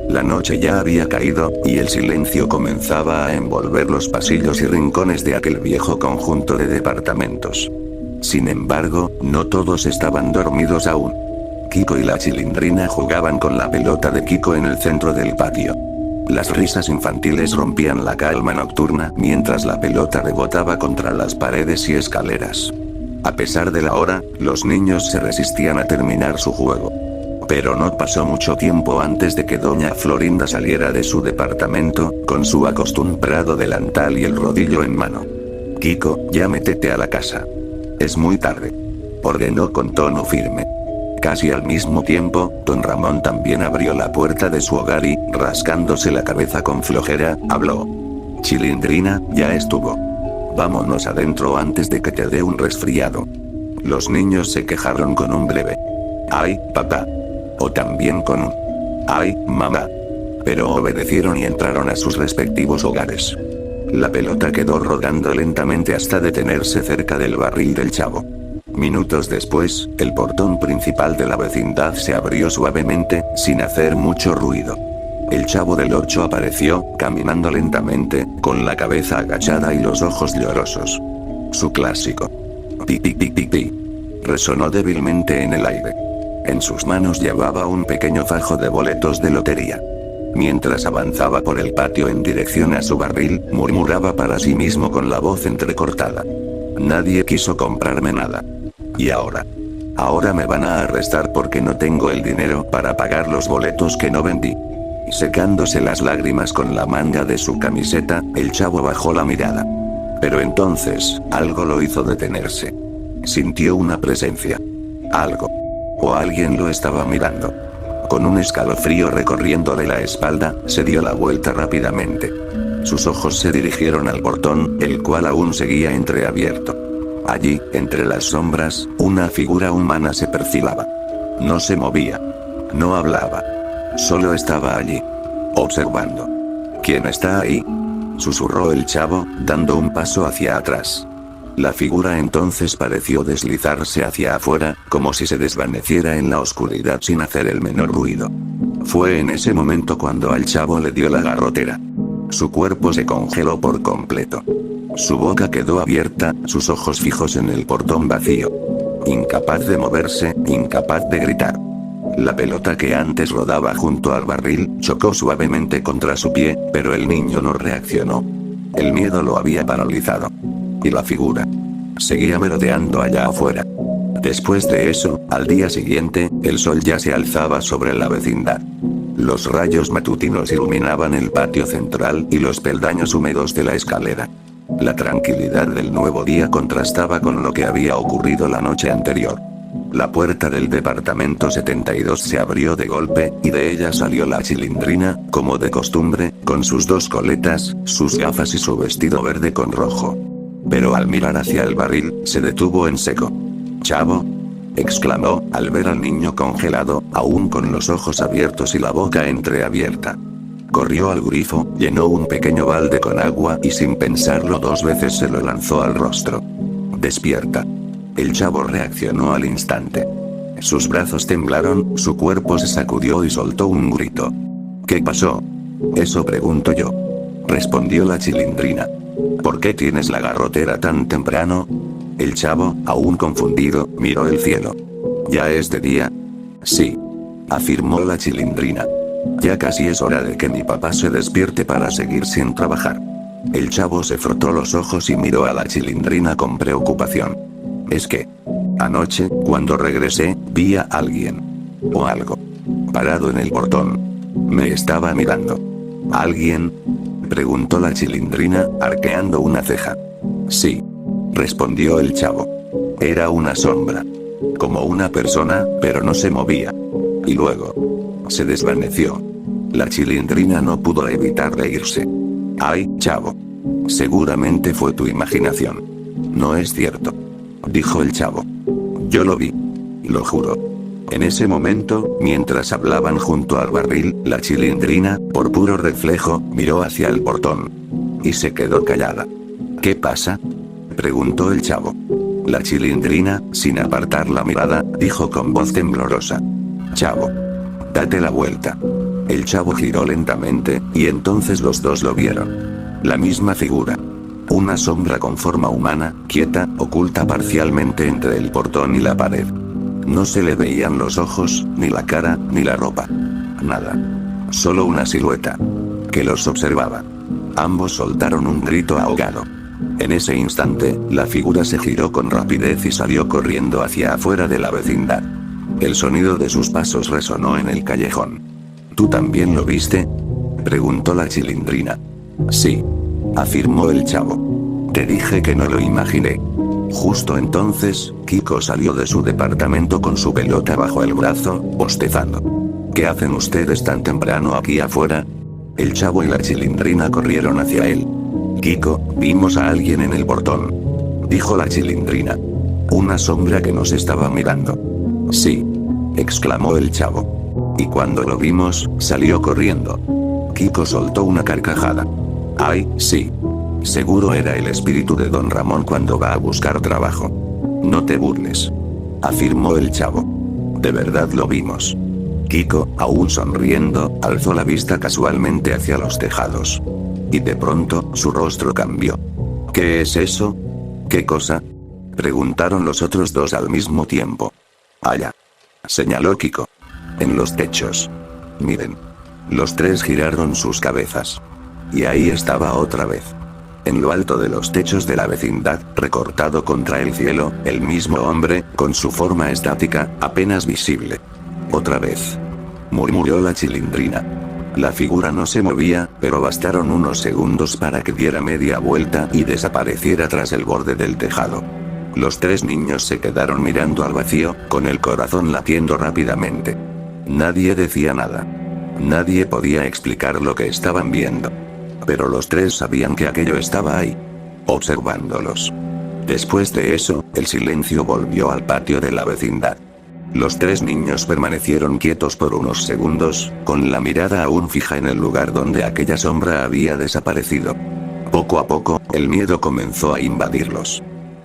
La noche ya había caído, y el silencio comenzaba a envolver los pasillos y rincones de aquel viejo conjunto de departamentos. Sin embargo, no todos estaban dormidos aún. Kiko y la Chilindrina jugaban con la pelota de Kiko en el centro del patio. Las risas infantiles rompían la calma nocturna mientras la pelota rebotaba contra las paredes y escaleras. A pesar de la hora, los niños se resistían a terminar su juego. Pero no pasó mucho tiempo antes de que doña Florinda saliera de su departamento, con su acostumbrado delantal y el rodillo en mano. Kiko, ya métete a la casa. Es muy tarde. Ordenó con tono firme. Casi al mismo tiempo, don Ramón también abrió la puerta de su hogar y, rascándose la cabeza con flojera, habló. Chilindrina, ya estuvo. Vámonos adentro antes de que te dé un resfriado. Los niños se quejaron con un breve. Ay, papá. O también con un. Ay, mamá. Pero obedecieron y entraron a sus respectivos hogares. La pelota quedó rodando lentamente hasta detenerse cerca del barril del Chavo. Minutos después, el portón principal de la vecindad se abrió suavemente, sin hacer mucho ruido. El Chavo del 8 apareció, caminando lentamente, con la cabeza agachada y los ojos llorosos. Su clásico. Pi pi pi pi pi. Resonó débilmente en el aire. En sus manos llevaba un pequeño fajo de boletos de lotería. Mientras avanzaba por el patio en dirección a su barril, murmuraba para sí mismo con la voz entrecortada. Nadie quiso comprarme nada. ¿Y ahora? Ahora me van a arrestar porque no tengo el dinero para pagar los boletos que no vendí. Secándose las lágrimas con la manga de su camiseta, el Chavo bajó la mirada. Pero entonces, algo lo hizo detenerse. Sintió una presencia. Algo. O alguien lo estaba mirando. Con un escalofrío recorriéndole la espalda, se dio la vuelta rápidamente. Sus ojos se dirigieron al portón, el cual aún seguía entreabierto. Allí, entre las sombras, una figura humana se perfilaba. No se movía. No hablaba. Solo estaba allí. Observando. ¿Quién está ahí?, susurró el Chavo, dando un paso hacia atrás. La figura entonces pareció deslizarse hacia afuera, como si se desvaneciera en la oscuridad sin hacer el menor ruido. Fue en ese momento cuando al Chavo le dio la garrotera. Su cuerpo se congeló por completo. Su boca quedó abierta, sus ojos fijos en el portón vacío. Incapaz de moverse, incapaz de gritar. La pelota que antes rodaba junto al barril, chocó suavemente contra su pie, pero el niño no reaccionó. El miedo lo había paralizado. Y la figura seguía merodeando allá afuera. Después de eso, al día siguiente, el sol ya se alzaba sobre la vecindad. Los rayos matutinos iluminaban el patio central y los peldaños húmedos de la escalera. La tranquilidad del nuevo día contrastaba con lo que había ocurrido la noche anterior. La puerta del departamento 72 se abrió de golpe, y de ella salió la Chilindrina, como de costumbre, con sus dos coletas, sus gafas y su vestido verde con rojo. Pero al mirar hacia el barril, se detuvo en seco. «Chavo», exclamó, al ver al niño congelado, aún con los ojos abiertos y la boca entreabierta. Corrió al grifo, llenó un pequeño balde con agua y sin pensarlo dos veces se lo lanzó al rostro. «Despierta». El Chavo reaccionó al instante. Sus brazos temblaron, su cuerpo se sacudió y soltó un grito. «¿Qué pasó?». «Eso pregunto yo», respondió la Chilindrina. «¿Por qué tienes la garrotera tan temprano?». El Chavo, aún confundido, miró el cielo. «¿Ya es de día?». «Sí», afirmó la Chilindrina. «Ya casi es hora de que mi papá se despierte para seguir sin trabajar». El Chavo se frotó los ojos y miró a la Chilindrina con preocupación. «Es que anoche, cuando regresé, vi a alguien. O algo. Parado en el portón. Me estaba mirando». «¿Alguien?», preguntó la Chilindrina, arqueando una ceja. «Sí», respondió el Chavo. «Era una sombra. Como una persona, pero no se movía. Y luego se desvaneció». La Chilindrina no pudo evitar reírse. «Ay, Chavo. Seguramente fue tu imaginación». «No es cierto», dijo el Chavo. «Yo lo vi. Lo juro». En ese momento, mientras hablaban junto al barril, la Chilindrina, por puro reflejo, miró hacia el portón. Y se quedó callada. «¿Qué pasa?», preguntó el Chavo. La Chilindrina, sin apartar la mirada, dijo con voz temblorosa. Chavo. Date la vuelta. El chavo giró lentamente, y entonces los dos lo vieron. La misma figura. Una sombra con forma humana, quieta, oculta parcialmente entre el portón y la pared. No se le veían los ojos, ni la cara, ni la ropa. Nada. Solo una silueta. Que los observaba. Ambos soltaron un grito ahogado. En ese instante, la figura se giró con rapidez y salió corriendo hacia afuera de la vecindad. El sonido de sus pasos resonó en el callejón. ¿Tú también lo viste?, preguntó la Chilindrina. Sí, afirmó el chavo. Te dije que no lo imaginé. Justo entonces, Kiko salió de su departamento con su pelota bajo el brazo, bostezando. ¿Qué hacen ustedes tan temprano aquí afuera? El chavo y la Chilindrina corrieron hacia él. Kiko, vimos a alguien en el portón, dijo la Chilindrina. Una sombra que nos estaba mirando. Sí, exclamó el chavo. Y cuando lo vimos, salió corriendo. Kiko soltó una carcajada. Ay, sí. Seguro era el espíritu de Don Ramón cuando va a buscar trabajo. No te burles, afirmó el chavo. De verdad lo vimos. Kiko, aún sonriendo, alzó la vista casualmente hacia los tejados. Y de pronto, su rostro cambió. ¿Qué es eso? ¿Qué cosa?, preguntaron los otros dos al mismo tiempo. Allá, señaló Kiko. En los techos. Miren. Los tres giraron sus cabezas. Y ahí estaba otra vez. En lo alto de los techos de la vecindad, recortado contra el cielo, el mismo hombre, con su forma estática, apenas visible. Otra vez, murmuró la Chilindrina. La figura no se movía, pero bastaron unos segundos para que diera media vuelta y desapareciera tras el borde del tejado. Los tres niños se quedaron mirando al vacío, con el corazón latiendo rápidamente. Nadie decía nada. Nadie podía explicar lo que estaban viendo. Pero los tres sabían que aquello estaba ahí, observándolos. Después de eso, el silencio volvió al patio de la vecindad. Los tres niños permanecieron quietos por unos segundos, con la mirada aún fija en el lugar donde aquella sombra había desaparecido. Poco a poco, el miedo comenzó a invadirlos.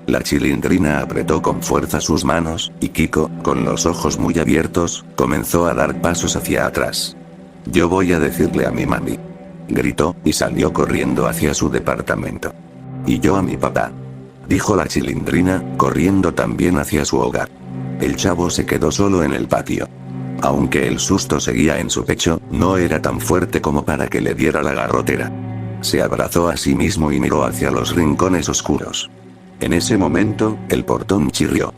La Chilindrina apretó con fuerza sus manos, y Kiko, con los ojos muy abiertos, comenzó a dar pasos hacia atrás. Yo voy a decirle a mi mami, gritó, y salió corriendo hacia su departamento. Y yo a mi papá, dijo la Chilindrina, corriendo también hacia su hogar. El chavo se quedó solo en el patio. Aunque el susto seguía en su pecho, no era tan fuerte como para que le diera la garrotera. Se abrazó a sí mismo y miró hacia los rincones oscuros. En ese momento, el portón chirrió.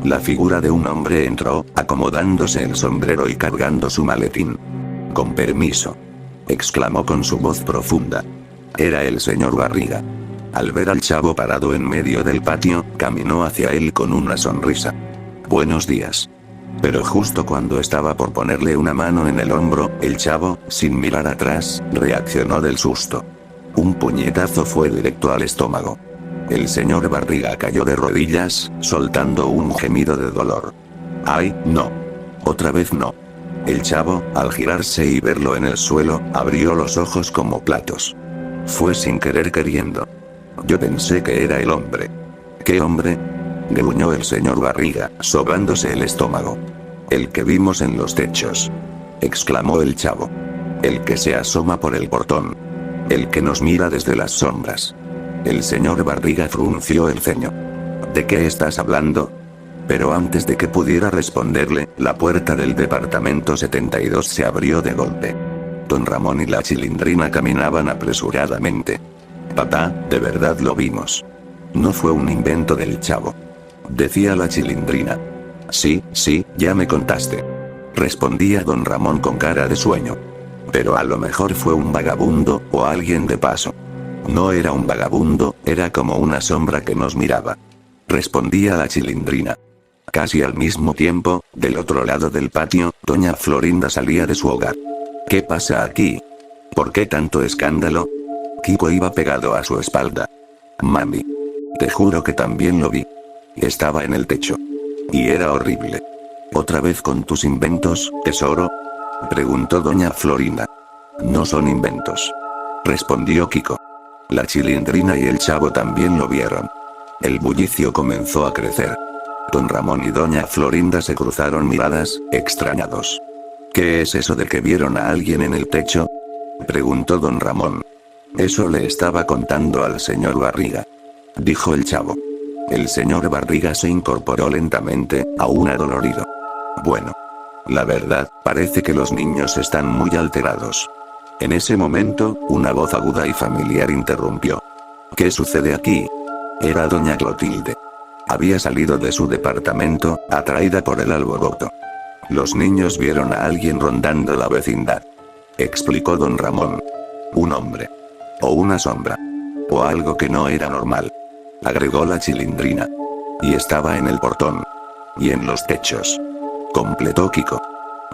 La figura de un hombre entró, acomodándose el sombrero y cargando su maletín. Con permiso, exclamó con su voz profunda. Era el señor Barriga. Al ver al chavo parado en medio del patio, caminó hacia él con una sonrisa. Buenos días. Pero justo cuando estaba por ponerle una mano en el hombro, el chavo, sin mirar atrás, reaccionó del susto. Un puñetazo fue directo al estómago. El señor Barriga cayó de rodillas, soltando un gemido de dolor. ¡Ay, no! Otra vez no. El chavo, al girarse y verlo en el suelo, abrió los ojos como platos. Fue sin querer queriendo. Yo pensé que era el hombre. ¿Qué hombre?, gruñó el señor Barriga, sobándose el estómago. El que vimos en los techos, exclamó el chavo. El que se asoma por el portón. El que nos mira desde las sombras. El señor Barriga frunció el ceño. ¿De qué estás hablando? Pero antes de que pudiera responderle, la puerta del departamento 72 se abrió de golpe. Don Ramón y la Chilindrina caminaban apresuradamente. Papá, de verdad lo vimos. No fue un invento del chavo, decía la Chilindrina. Sí, ya me contaste, respondía don Ramón con cara de sueño. Pero a lo mejor fue un vagabundo, o alguien de paso. No era un vagabundo, era como una sombra que nos miraba, respondía la Chilindrina. Casi al mismo tiempo, del otro lado del patio, doña Florinda salía de su hogar. ¿Qué pasa aquí? ¿Por qué tanto escándalo? Kiko iba pegado a su espalda. Mami, te juro que también lo vi. Estaba en el techo. Y era horrible. ¿Otra vez con tus inventos, tesoro?, preguntó doña Florinda. No son inventos, respondió Kiko. La Chilindrina y el chavo también lo vieron. El bullicio comenzó a crecer. Don Ramón y doña Florinda se cruzaron miradas, extrañados. ¿Qué es eso de que vieron a alguien en el techo?, preguntó don Ramón. Eso le estaba contando al señor Barriga, dijo el chavo. El señor Barriga se incorporó lentamente, aún adolorido. Bueno. La verdad, parece que los niños están muy alterados. En ese momento, una voz aguda y familiar interrumpió. ¿Qué sucede aquí? Era doña Clotilde. Había salido de su departamento, atraída por el alboroto. Los niños vieron a alguien rondando la vecindad, explicó don Ramón. Un hombre. O una sombra. O algo que no era normal, agregó la Chilindrina. Y estaba en el portón. Y en los techos, completó Kiko.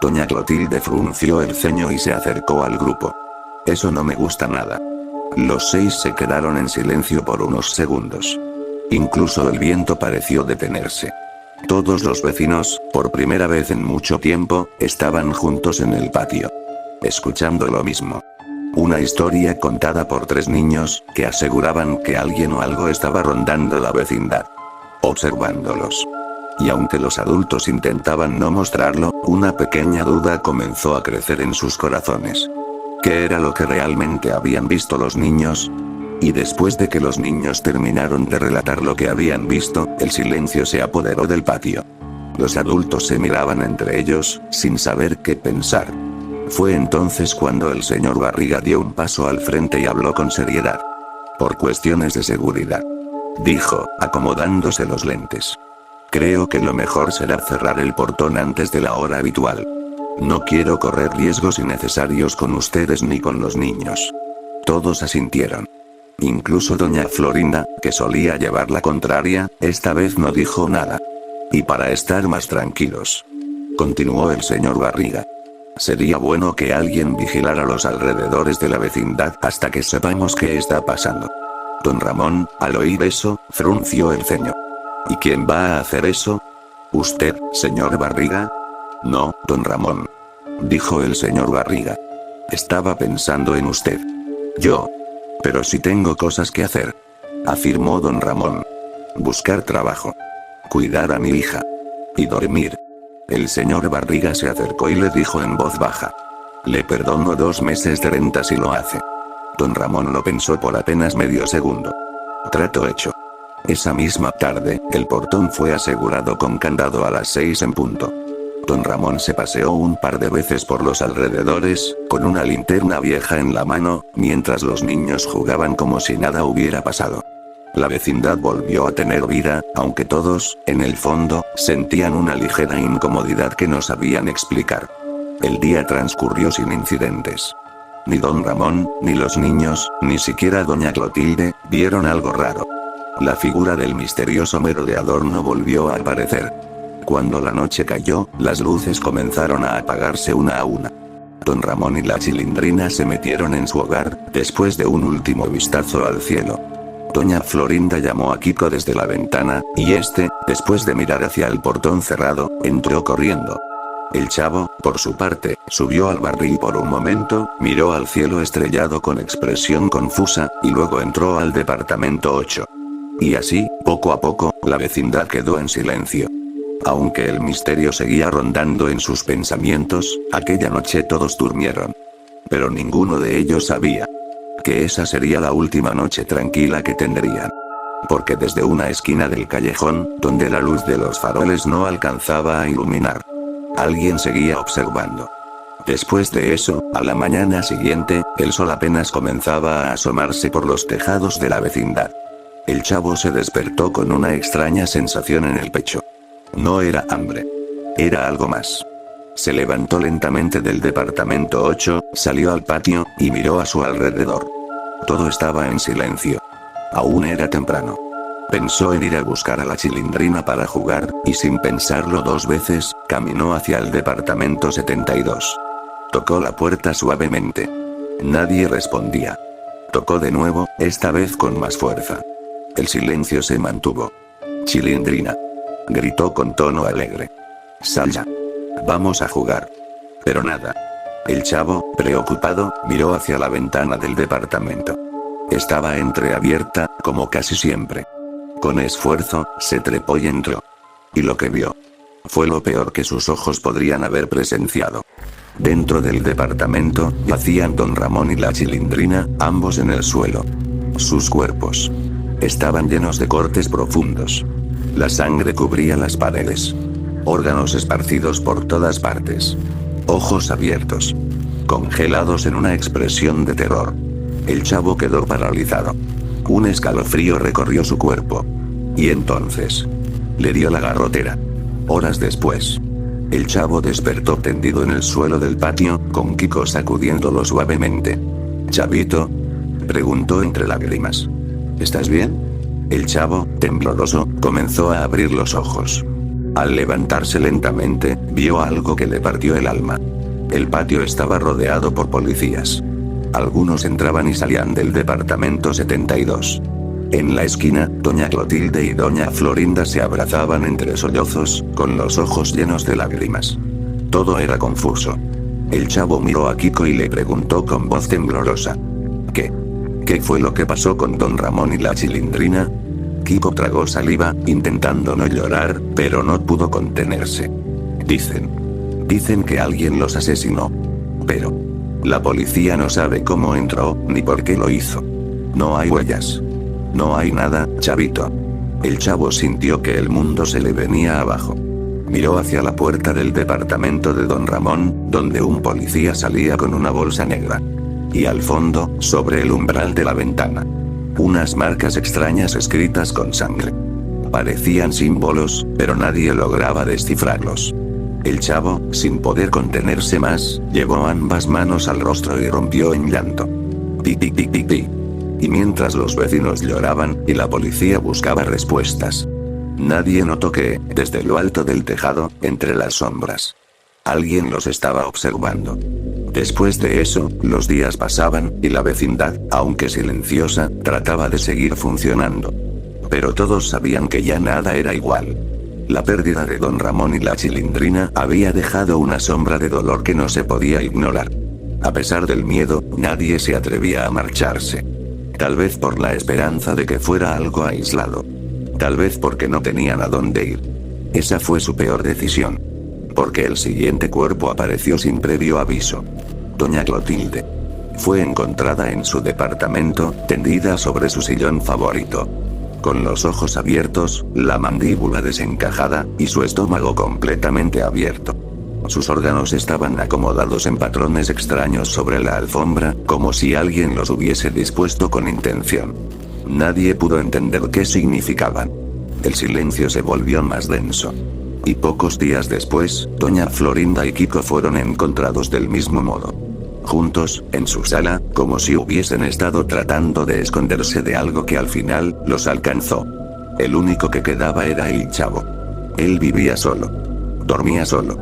Doña Clotilde frunció el ceño y se acercó al grupo. Eso no me gusta nada. Los 6 se quedaron en silencio por unos segundos. Incluso el viento pareció detenerse. Todos los vecinos, por primera vez en mucho tiempo, estaban juntos en el patio, escuchando lo mismo. Una historia contada por 3 niños, que aseguraban que alguien o algo estaba rondando la vecindad, observándolos. Y aunque los adultos intentaban no mostrarlo, una pequeña duda comenzó a crecer en sus corazones. ¿Qué era lo que realmente habían visto los niños? Y después de que los niños terminaron de relatar lo que habían visto, el silencio se apoderó del patio. Los adultos se miraban entre ellos, sin saber qué pensar. Fue entonces cuando el señor Barriga dio un paso al frente y habló con seriedad. Por cuestiones de seguridad, dijo, acomodándose los lentes. Creo que lo mejor será cerrar el portón antes de la hora habitual. No quiero correr riesgos innecesarios con ustedes ni con los niños. Todos asintieron. Incluso doña Florinda, que solía llevar la contraria, esta vez no dijo nada. Y para estar más tranquilos, continuó el señor Barriga, sería bueno que alguien vigilara los alrededores de la vecindad hasta que sepamos qué está pasando. Don Ramón, al oír eso, frunció el ceño. ¿Y quién va a hacer eso? ¿Usted, señor Barriga? No, don Ramón, dijo el señor Barriga. Estaba pensando en usted. Yo. Pero sí tengo cosas que hacer, afirmó don Ramón. Buscar trabajo, cuidar a mi hija y dormir. El señor Barriga se acercó y le dijo en voz baja. Le perdono 2 meses de renta si lo hace. Don Ramón lo pensó por apenas medio segundo. Trato hecho. Esa misma tarde, el portón fue asegurado con candado a las 6 en punto. Don Ramón se paseó un par de veces por los alrededores, con una linterna vieja en la mano, mientras los niños jugaban como si nada hubiera pasado. La vecindad volvió a tener vida, aunque todos, en el fondo, sentían una ligera incomodidad que no sabían explicar. El día transcurrió sin incidentes. Ni don Ramón, ni los niños, ni siquiera doña Clotilde, vieron algo raro. La figura del misterioso merodeador no volvió a aparecer. Cuando la noche cayó, las luces comenzaron a apagarse una a una. Don Ramón y la Chilindrina se metieron en su hogar, después de un último vistazo al cielo. Doña Florinda llamó a Kiko desde la ventana, y este, después de mirar hacia el portón cerrado, entró corriendo. El chavo, por su parte, subió al barril por un momento, miró al cielo estrellado con expresión confusa, y luego entró al departamento 8. Y así, poco a poco, la vecindad quedó en silencio. Aunque el misterio seguía rondando en sus pensamientos, aquella noche todos durmieron. Pero ninguno de ellos sabía que esa sería la última noche tranquila que tendrían. Porque desde una esquina del callejón, donde la luz de los faroles no alcanzaba a iluminar, alguien seguía observando. Después de eso, a la mañana siguiente, el sol apenas comenzaba a asomarse por los tejados de la vecindad. El chavo se despertó con una extraña sensación en el pecho. No era hambre. Era algo más. Se levantó lentamente del departamento 8, salió al patio, y miró a su alrededor. Todo estaba en silencio. Aún era temprano. Pensó en ir a buscar a la Chilindrina para jugar, y sin pensarlo 2 veces, caminó hacia el departamento 72. Tocó la puerta suavemente. Nadie respondía. Tocó de nuevo, esta vez con más fuerza. El silencio se mantuvo. Chilindrina, gritó con tono alegre. Sal ya. Vamos a jugar. Pero nada. El chavo, preocupado, miró hacia la ventana del departamento. Estaba entreabierta, como casi siempre. Con esfuerzo, se trepó y entró. Y lo que vio fue lo peor que sus ojos podrían haber presenciado. Dentro del departamento, yacían Don Ramón y la Chilindrina, ambos en el suelo. Sus cuerpos estaban llenos de cortes profundos. La sangre cubría las paredes. Órganos esparcidos por todas partes. Ojos abiertos. Congelados en una expresión de terror. El chavo quedó paralizado. Un escalofrío recorrió su cuerpo. Y entonces le dio la garrotera. Horas después, el chavo despertó tendido en el suelo del patio, con Kiko sacudiéndolo suavemente. «Chavito», preguntó entre lágrimas. «¿Estás bien?». El chavo, tembloroso, comenzó a abrir los ojos. Al levantarse lentamente, vio algo que le partió el alma. El patio estaba rodeado por policías. Algunos entraban y salían del departamento 72. En la esquina, doña Clotilde y doña Florinda se abrazaban entre sollozos, con los ojos llenos de lágrimas. Todo era confuso. El chavo miró a Kiko y le preguntó con voz temblorosa. ¿Qué fue lo que pasó con Don Ramón y la Chilindrina? Kiko tragó saliva, intentando no llorar, pero no pudo contenerse. Dicen que alguien los asesinó. Pero la policía no sabe cómo entró, ni por qué lo hizo. No hay huellas. No hay nada, chavito. El chavo sintió que el mundo se le venía abajo. Miró hacia la puerta del departamento de Don Ramón, donde un policía salía con una bolsa negra. Y al fondo, sobre el umbral de la ventana, unas marcas extrañas escritas con sangre. Parecían símbolos, pero nadie lograba descifrarlos. El chavo, sin poder contenerse más, llevó ambas manos al rostro y rompió en llanto. Pi, pi, pi, pi, pi. Y mientras los vecinos lloraban, y la policía buscaba respuestas, nadie notó que, desde lo alto del tejado, entre las sombras, alguien los estaba observando. Después de eso, los días pasaban, y la vecindad, aunque silenciosa, trataba de seguir funcionando. Pero todos sabían que ya nada era igual. La pérdida de Don Ramón y la Chilindrina había dejado una sombra de dolor que no se podía ignorar. A pesar del miedo, nadie se atrevía a marcharse. Tal vez por la esperanza de que fuera algo aislado. Tal vez porque no tenían a dónde ir. Esa fue su peor decisión. Porque el siguiente cuerpo apareció sin previo aviso. Doña Clotilde fue encontrada en su departamento, tendida sobre su sillón favorito. Con los ojos abiertos, la mandíbula desencajada, y su estómago completamente abierto. Sus órganos estaban acomodados en patrones extraños sobre la alfombra, como si alguien los hubiese dispuesto con intención. Nadie pudo entender qué significaban. El silencio se volvió más denso. Y pocos días después, doña Florinda y Kiko fueron encontrados del mismo modo. Juntos, en su sala, como si hubiesen estado tratando de esconderse de algo que al final, los alcanzó. El único que quedaba era el chavo. Él vivía solo. Dormía solo.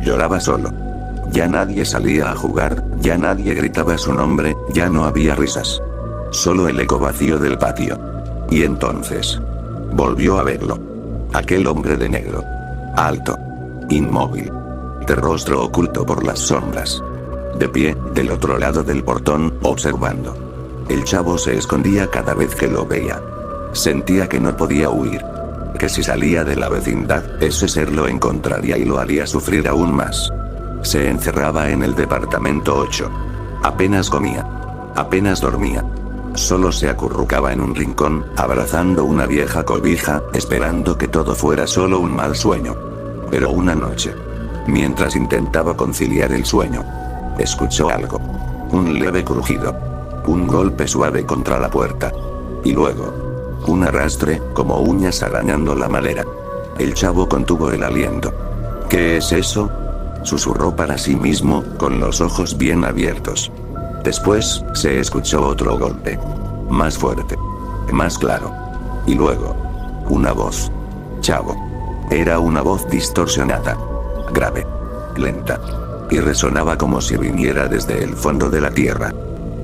Lloraba solo. Ya nadie salía a jugar, ya nadie gritaba su nombre, ya no había risas. Solo el eco vacío del patio. Y entonces volvió a verlo. Aquel hombre de negro. Alto. Inmóvil. De rostro oculto por las sombras. De pie, del otro lado del portón, observando. El chavo se escondía cada vez que lo veía. Sentía que no podía huir. Que si salía de la vecindad, ese ser lo encontraría y lo haría sufrir aún más. Se encerraba en el departamento 8. Apenas comía. Apenas dormía. Solo se acurrucaba en un rincón, abrazando una vieja cobija, esperando que todo fuera solo un mal sueño. Pero una noche, mientras intentaba conciliar el sueño, escuchó algo. Un leve crujido. Un golpe suave contra la puerta. Y luego un arrastre, como uñas arañando la madera. El chavo contuvo el aliento. ¿Qué es eso?, susurró para sí mismo, con los ojos bien abiertos. Después, se escuchó otro golpe. Más fuerte. Más claro. Y luego, una voz. Chavo. Era una voz distorsionada. Grave. Lenta. Y resonaba como si viniera desde el fondo de la tierra.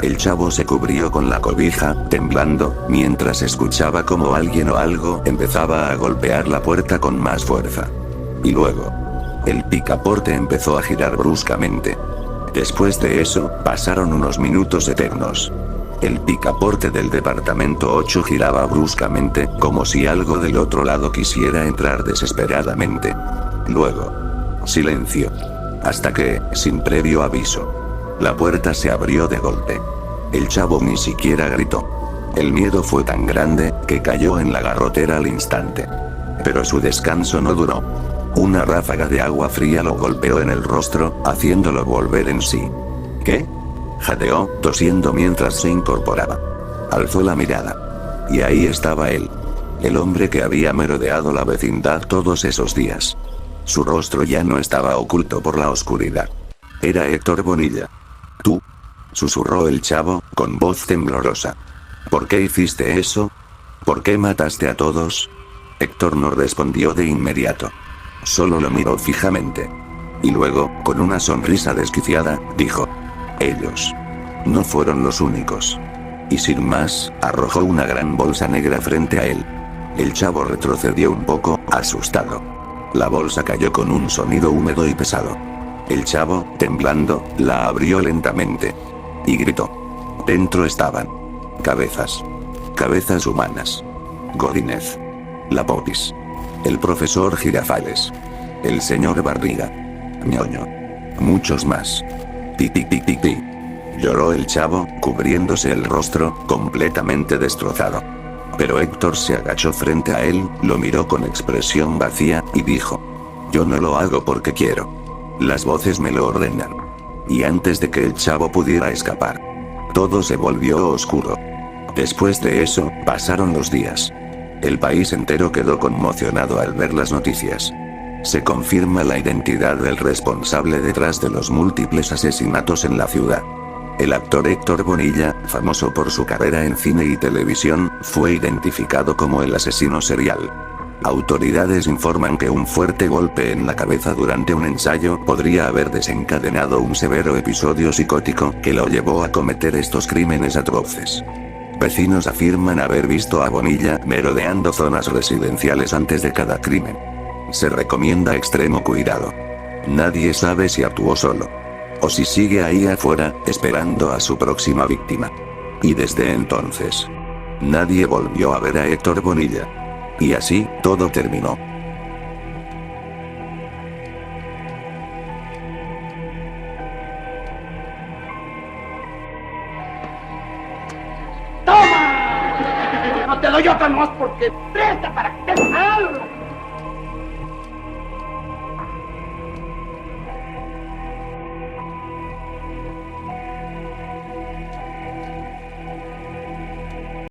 El chavo se cubrió con la cobija, temblando, mientras escuchaba como alguien o algo empezaba a golpear la puerta con más fuerza. Y luego, el picaporte empezó a girar bruscamente. Después de eso, pasaron unos minutos eternos. El picaporte del departamento 8 giraba bruscamente, como si algo del otro lado quisiera entrar desesperadamente. Luego, silencio. Hasta que, sin previo aviso, la puerta se abrió de golpe. El chavo ni siquiera gritó. El miedo fue tan grande, que cayó en la garrotera al instante. Pero su descanso no duró. Una ráfaga de agua fría lo golpeó en el rostro, haciéndolo volver en sí. ¿Qué? Jadeó, tosiendo mientras se incorporaba. Alzó la mirada. Y ahí estaba él. El hombre que había merodeado la vecindad todos esos días. Su rostro ya no estaba oculto por la oscuridad. Era Héctor Bonilla. ¿Tú? Susurró el chavo, con voz temblorosa. ¿Por qué hiciste eso? ¿Por qué mataste a todos? Héctor no respondió de inmediato. Solo lo miró fijamente. Y luego, con una sonrisa desquiciada, dijo: ellos no fueron los únicos. Y sin más, arrojó una gran bolsa negra frente a él. El chavo retrocedió un poco, asustado. La bolsa cayó con un sonido húmedo y pesado. El chavo, temblando, la abrió lentamente. Y gritó. Dentro estaban cabezas. Cabezas humanas. Godínez. La Popis. El profesor Girafales. El señor Barriga. Ñoño. Muchos más. Ti ti ti ti ti. Lloró el chavo, cubriéndose el rostro, completamente destrozado. Pero Héctor se agachó frente a él, lo miró con expresión vacía, y dijo: yo no lo hago porque quiero. Las voces me lo ordenan. Y antes de que el chavo pudiera escapar, todo se volvió oscuro. Después de eso, pasaron los días. El país entero quedó conmocionado al ver las noticias. Se confirma la identidad del responsable detrás de los múltiples asesinatos en la ciudad. El actor Héctor Bonilla, famoso por su carrera en cine y televisión, fue identificado como el asesino serial. Autoridades informan que un fuerte golpe en la cabeza durante un ensayo podría haber desencadenado un severo episodio psicótico que lo llevó a cometer estos crímenes atroces. Vecinos afirman haber visto a Bonilla merodeando zonas residenciales antes de cada crimen. Se recomienda extremo cuidado. Nadie sabe si actuó solo, o si sigue ahí afuera, esperando a su próxima víctima. Y desde entonces, nadie volvió a ver a Héctor Bonilla. Y así, todo terminó. ¡Toma! No te doy otra más porque presta para que te...